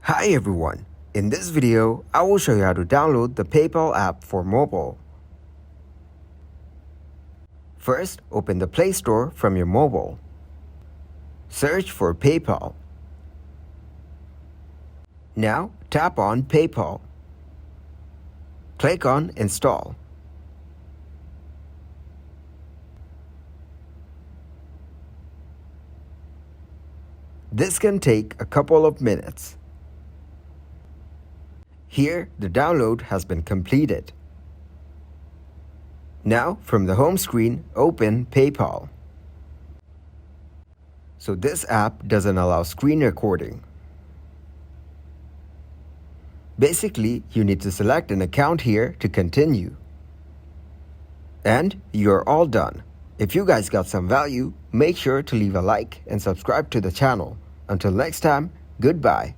Hi everyone, in this video I will show you how to download the PayPal app for mobile. First, open the Play Store from your mobile. Search for PayPal. Now tap on PayPal. Click on Install. This can take a couple of minutes. Here, the download has been completed. Now, from the home screen, open PayPal. So this app doesn't allow screen recording. Basically, you need to select an account here to continue. And you're all done. If you guys got some value, make sure to leave a like and subscribe to the channel. Until next time, goodbye.